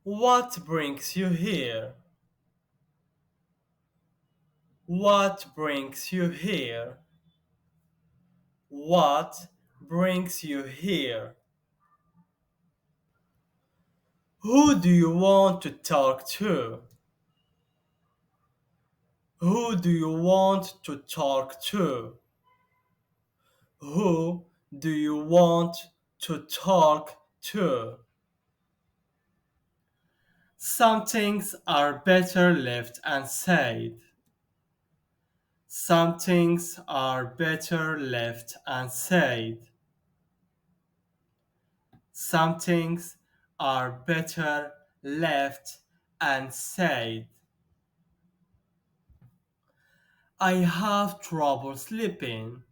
What brings you here? What brings you here? What brings you here? Who do you want to talk to? Who do you want to talk to? Who do you want to talk to? Some things are better left unsaid. Some things are better left unsaid. Some things are better left unsaid. I have trouble sleeping.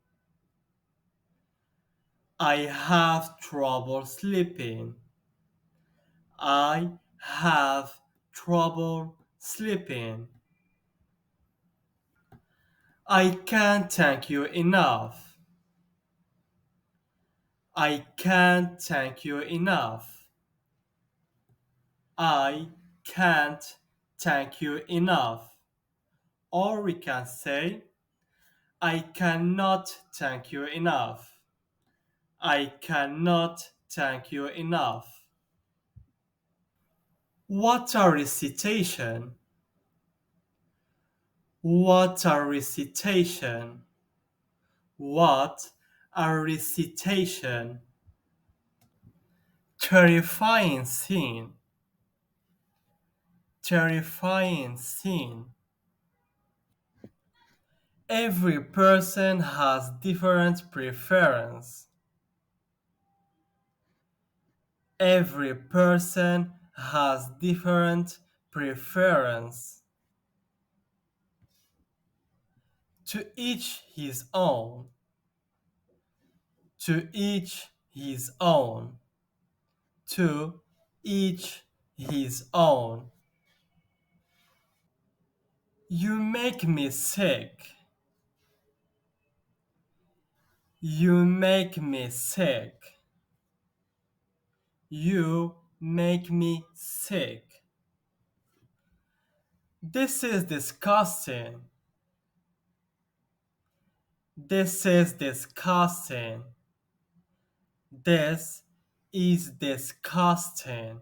I have trouble sleeping. I have trouble sleeping. I can't thank you enough. I can't thank you enough. I can't thank you enough. Or we can say, I cannot thank you enough. I cannot thank you enough. What a recitation! What a recitation! What a recitation! Terrifying scene! Terrifying scene! Every person has different preference. Every person has different preference. To each his own. To each his own. To each his own. You make me sick. You make me sick. You make me sick. This is disgusting. This is disgusting. This is disgusting.